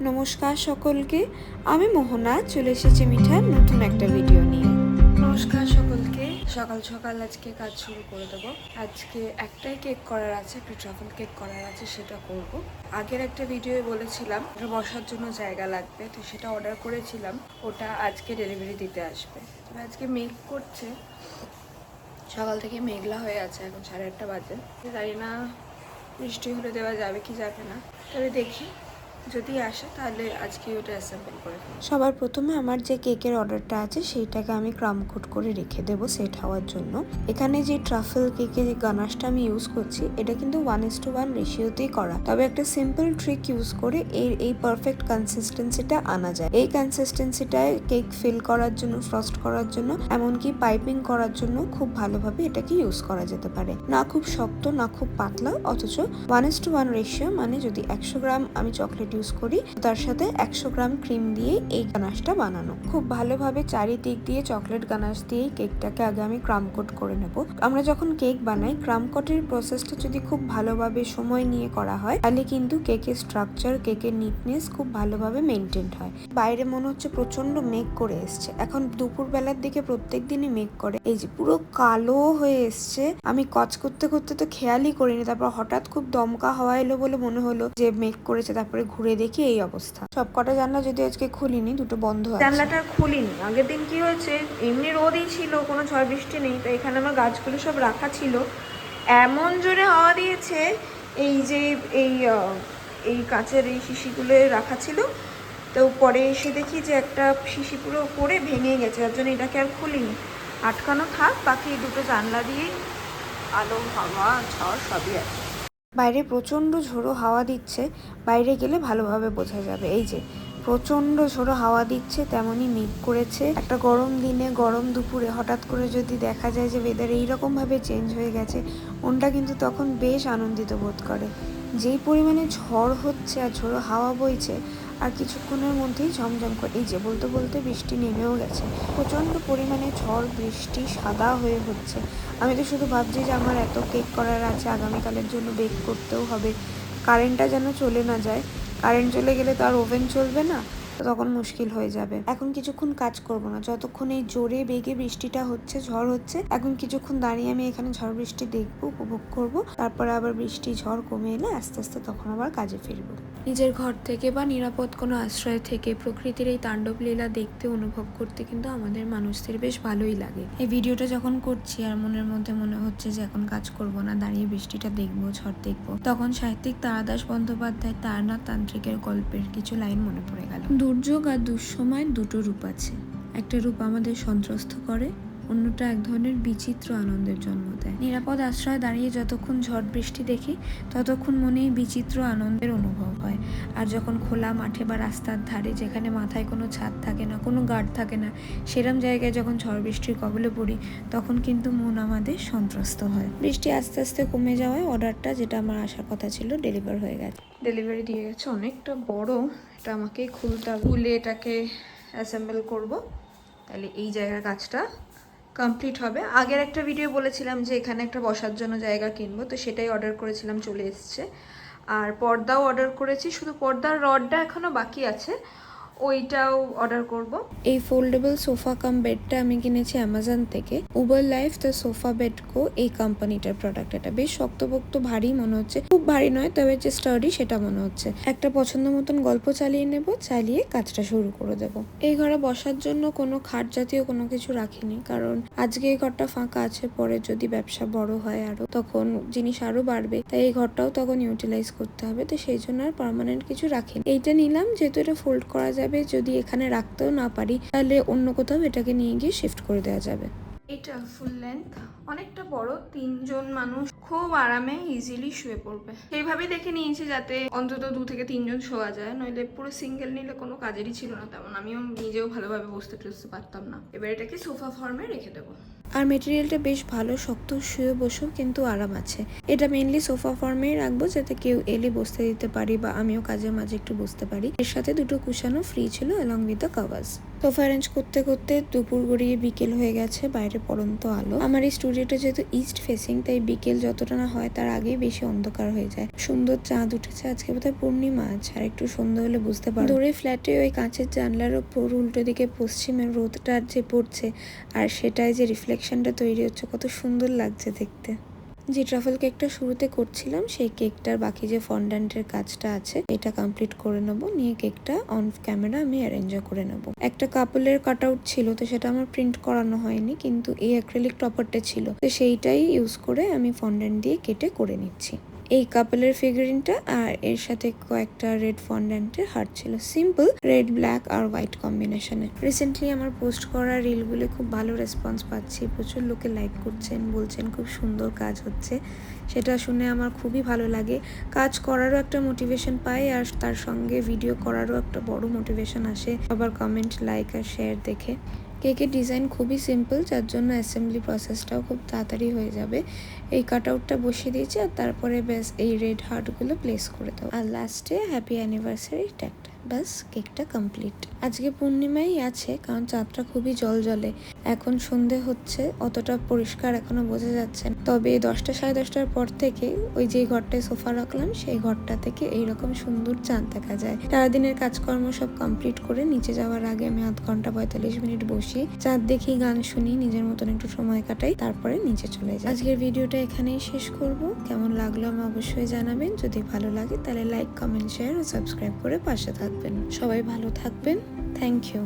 নমস্কার সকলকে, আমি মোহনা চলে এসেছি মিঠার নতুন একটা ভিডিও নিয়ে। নমস্কার সকলকে, সকাল সকাল আজকে কাজ শুরু করে দেবো। আজকে একটাই কেক করার আছে, একটা ট্রাফেল কেক করার আছে, সেটা করব। আগের একটা ভিডিওয়ে বলেছিলাম ওটা বসার জন্য জায়গা লাগবে, তো সেটা অর্ডার করেছিলাম, ওটা আজকে ডেলিভারি দিতে আসবে। তবে আজকে মেঘ করছে, সকাল থেকে মেঘলা হয়ে আছে, এখন 8:30 বাজে। জানি না বৃষ্টি হলে দেওয়া যাবে কি যাবে না, তবে দেখি যদি আসে তাহলে আজকে ওটা অ্যাসেম্বল করে ফেলব। সবার প্রথমে আমার যে কেকের অর্ডারটা আছে সেইটাকে আমি ক্রাম কোট করে রেখে দেবো সেট হওয়ার জন্য। এখানে যে ট্রাফেল কেকের যে গানাশটা আমি ইউজ করছি এটা কিন্তু 1:1 রেশিওতেই করা, তবে একটা সিম্পল ট্রিক ইউজ করে এই পারফেক্ট কনসিস্টেন্সিটা আনা যায়। এই কনসিস্টেন্সিটায় কেক ফিল করার জন্য, ফ্রস্ট করার জন্য, এমনকি পাইপিং করার জন্য খুব ভালোভাবে এটাকে ইউজ করা যেতে পারে। না খুব শক্ত না খুব পাতলা, অথচ 1:1 রেশিও, মানে যদি 100 গ্রাম আমি চকলেট ইউজ করি তার সাথে 100 গ্রাম ক্রিম দিয়ে এই গানাশটা বানানো। খুব ভালোভাবে চারিদিক দিয়ে চকলেট গানাশ দিয়ে কেকটাকে আগে আমি ক্রাম কোট করে নেব। আমরা যখন কেক বানাই ক্রাম কোটের প্রসেসটা যদি খুব ভালোভাবে সময় নিয়ে করা হয় তাহলে কিন্তু কেকের স্ট্রাকচার, কেকের নিটনেস খুব ভালোভাবে মেনটেন হয়। বাইরে মনে হচ্ছে প্রচন্ড মেঘ করে এসছে, এখন দুপুর বেলার দিকে প্রত্যেক দিনই মেঘ করে, এই যে পুরো কালো হয়ে এসছে। আমি কাজ করতে করতে তো খেয়ালই করিনি, তারপর হঠাৎ খুব দমকা হাওয়া এলো বলে মনে হলো যে মেঘ করেছে, তারপরে ঘুরে দেখি এই অবস্থা। সব কটা জানলা যদি আজকে খুলিনি, দুটো বন্ধ আছে। জানলাটা খুলিনি, আগের দিন কি হয়েছে, এমনি রোদই ছিল, কোনো ঝড় বৃষ্টি নেই, তো এখানে আমার গাছগুলো সব রাখা ছিল, এমন জোরে হাওয়া দিয়েছে, এই যে এই কাচের এই শিশিগুলো রাখা ছিল, তো পরে এসে দেখি যে একটা শিশি পুরো পড়ে ভেঙে গেছে, যার জন্য এটাকে আর খুলিনি, আটকানো থাক, বাকি দুটো জানলা দিয়েই আলো হাওয়া ঝড় সবই আছে। বাইরে প্রচণ্ড ঝোড়ো হাওয়া দিচ্ছে, বাইরে গেলে ভালোভাবে বোঝা যাবে। এই যে প্রচণ্ড ঝোড়ো হাওয়া দিচ্ছে, তেমনই মেঘ করেছে। একটা গরম দিনে গরম দুপুরে হঠাৎ করে যদি দেখা যায় যে ওয়েদার এইরকমভাবে চেঞ্জ হয়ে গেছে, মনটা কিন্তু তখন বেশ আনন্দিত বোধ করে। যেই পরিমাণে ঝড় হচ্ছে আর ঝোড়ো হাওয়া বইছে, আর কিছুক্ষণের মধ্যেই ঝমঝম করে, এই যে বলতে বলতে বৃষ্টি নেমেও গেছে। প্রচণ্ড পরিমাণে ঝড় বৃষ্টি সাদা হয়ে হচ্ছে। আমি তো শুধু ভাবছি যে আমার এত কেক করার আছে, আগামীকালের জন্য বেক করতেও হবে, কারেন্টটা যেন চলে না যায়। কারেন্ট চলে গেলে তো আর ওভেন চলবে না, তো তখন মুশকিল হয়ে যাবে। এখন কিছুক্ষণ কাজ করব না, যতক্ষণ এই জোরে বেগে বৃষ্টিটা হচ্ছে, ঝড় হচ্ছে, এখন কিছুক্ষণ দাঁড়িয়ে আমি এখানে ঝড় বৃষ্টি দেখবো, উপভোগ করব, তারপরে আবার বৃষ্টি ঝড় কমে এলে আস্তে আস্তে তখন আবার কাজে ফিরবো। নিজের ঘর থেকে বা নিরাপদ কোনো আশ্রয় থেকে প্রকৃতির এই তাণ্ডব লীলা দেখতে, অনুভব করতে কিন্তু আমাদের মানুষদের বেশ ভালোই লাগে। এই ভিডিওটা যখন করছি আর মনের মধ্যে মনে হচ্ছে যে এখন কাজ করব না, দাঁড়িয়ে বৃষ্টিটা দেখবো, ঝড় দেখবো, তখন সাহিত্যিক তারাদাস বন্দ্যোপাধ্যায় তারানাথ তান্ত্রিকের গল্পের কিছু লাইন মনে পড়ে গেল। দুর্যোগ আর দুঃসময় দুটো রূপ আছে, একটা রূপ আমাদের সন্ত্রস্ত করে, অন্যটা এক ধরনের বিচিত্র আনন্দের জন্ম দেয়। নিরাপদ আশ্রয়ে দাঁড়িয়ে যতক্ষণ ঝড় বৃষ্টি দেখি ততক্ষণ মনেই বিচিত্র আনন্দের অনুভব হয়। আর যখন খোলা মাঠে বা রাস্তার ধারে, যেখানে মাথায় কোনো ছাদ থাকে না, কোনো গার্ড থাকে না, সেরম জায়গায় যখন ঝড় বৃষ্টির কবলে পড়ি, তখন কিন্তু মন আমাদের সন্ত্রস্ত হয়। বৃষ্টি আস্তে আস্তে কমে যাওয়ায় অর্ডারটা, যেটা আমার আসার কথা ছিল, ডেলিভার হয়ে গেছে। ডেলিভারি দিয়ে গেছে, অনেকটা বড়, এটা আমাকেই খুলে এটাকে অ্যাসেম্বল করব, তাহলে এই জায়গার কাজটা কমপ্লিট হবে। আগের একটা ভিডিও বলেছিলাম যে এখানে একটা বসার জন্য জায়গা কিনবো, তো সেটাই অর্ডার করেছিলাম, চলে এসছে। আর পর্দাও অর্ডার করেছি, শুধু পর্দার রডটা এখনও বাকি আছে, ওইটাও অর্ডার করব। এই ফোল্ডেবল সোফা কাম বেডটা আমি কিনেছি অ্যামাজন থেকে, Uber life the sofa bed co, এই কোম্পানিটার প্রোডাক্ট। এটা বেশ শক্তপোক্ত, ভারী মনে হচ্ছে, খুব ভারী নয়, তবে যে স্টার্ডি সেটা মনে হচ্ছে। একটা পছন্দ মতন গল্প চালিয়ে নেব, চালিয়ে কাজটা শুরু করে দেব। এই ঘরে বসার জন্য কোনো খাট জাতীয় কোনো কিছু রাখিনি, কারণ আজকে এই ঘরটা ফাঁকা আছে, পরে যদি ব্যবসা বড় হয় আরো, তখন জিনিস আরো বাড়বে, তাই এই ঘরটাও তখন ইউটিলাইজ করতে হবে, তো সেই জন্য আর পার্মানেন্ট কিছু রাখিনি। এইটা নিলাম যেহেতু এটা ফোল্ড করা যাবে, যদি এখানে রাখতেও না পারি তাহলে অন্য কোথাও এটাকে নিয়ে গিয়ে শিফট করে দেওয়া যাবে। এটা ফুল লেন্থ, অনেকটা বড়, 3জন মানুষ খুব আরামে ইজিলি শুয়ে পড়বে, সেইভাবেই দেখে নিয়েছি যাতে অন্তত 2 থেকে 3জন শোয়া যায়, নইলে পুরো সিঙ্গেল নিলে কোনো কাজেরই ছিল না তেমন, আমিও নিজেও ভালোভাবে বসতে পারতাম না। এবার এটাকে সোফা ফর্মে রেখে দেবো। আর মেটেরিয়ালটা বেশ ভালো, শক্ত, শুয়ে বসেও কিন্তু আরাম আছে। এটা মেইনলি সোফা ফর্মেই রাখবো, যাতে কেউ এলে বসতে দিতে পারি বা আমিও কাজের মাঝে একটু বসতে পারি। এর সাথে দুটো কুশনও ফ্রি ছিল along with the covers. Sofa arrange করতে করতে দুপুর গড়িয়ে বিকেল হয়ে গেছে, বাইরে পড়ন্ত আলো। আমার এই স্টুডিওটা যেহেতু ইস্ট ফেসিং, তাই বিকেল যতটা না হয় তার আগেই বেশি অন্ধকার হয়ে যায়। সুন্দর চাঁদ উঠেছে, আজকে বোধহয় পূর্ণিমা আছে, আর একটু সন্ধ্যা হলে বুঝতে পারবো। দূরে ফ্ল্যাটে ওই কাঁচের জানলার ওপর উল্টো দিকে পশ্চিমের রোদটা যে পড়ছে, আর সেটাই যে রিফ্লেকশনটা তৈরি হচ্ছে, কত সুন্দর লাগছে দেখতে। যে ট্রাফেল কেকটা শুরুতে করছিলাম, সেই কেকটার বাকি যে ফন্ডান্টের কাজটা আছে এটা কমপ্লিট করে নেবো, নিয়ে কেকটা অন ক্যামেরা আমি অ্যারেঞ্জ করে নেবো। একটা কাপলের কাট আউট ছিল, তো সেটা আমার প্রিন্ট করানো হয়নি, কিন্তু এই অ্যাক্রিলিক টপারটা ছিল, তো সেইটাই ইউজ করে আমি ফন্ডান্ট দিয়ে কেটে করে নিচ্ছি। এই কাপলের ফিগারিনটা আর এর সাথে কয়েকটা রেড ফন্ডান্টের হার্ট ছিল, সিম্পল রেড, ব্ল্যাক আর হোয়াইট কম্বিনেশনে। রিসেন্টলি আমার পোস্ট করা রিলগুলো খুব ভালো রেসপন্স পাচ্ছি, প্রচুর লোকে লাইক করছেন, বলছেন খুব সুন্দর কাজ হচ্ছে। সেটা শুনে আমার খুবই ভালো লাগে। কাজ করারও একটা মোটিভেশন পাই, আর তার সঙ্গে ভিডিও করারও একটা বড় মোটিভেশন আসে আবার কমেন্ট, লাইক আর শেয়ার দেখে। কেকের ডিজাইন খুবই সিম্পল, যার জন্য অ্যাসেম্বলি প্রসেসটাও খুব তাড়াতাড়ি হয়ে যাবে। এই কাট আউটটা বসিয়ে দিয়েছি, আর তারপরে ব্যাস এই রেড হার্টগুলো প্লেস করে দেবো, আর লাস্টে হ্যাপি অ্যানিভার্সারি ট্যাগটা। ব্যাস কেকটা কমপ্লিট। আজকে পূর্ণিমাই আছে, কারণ চাঁদটা খুবই জলজলে। এখন সন্ধে হচ্ছে, অতটা পরিষ্কার এখনো বোঝা যাচ্ছে না, তবে 10টা সাড়ে 10টার পর থেকে ওই যে ঘরটায় সোফা রাখলাম, সেই ঘরটা থেকে এইরকম সুন্দর চাঁদ দেখা যায়। সারাদিনের কাজকর্ম সব কমপ্লিট করে নিচে যাওয়ার আগে আমি আধ ঘন্টা 45 মিনিট বসি, চাঁদ দেখি, গান শুনি, নিজের মতন একটু সময় কাটাই, তারপরে নিচে চলে যাই। আজকের ভিডিওটা এখানেই শেষ করব। কেমন লাগলো আমি অবশ্যই জানাবেন। যদি ভালো লাগে তাহলে লাইক, কমেন্ট, শেয়ার ও সাবস্ক্রাইব করে পাশে থাকবেন। সবাই ভালো থাকবেন। Thank you.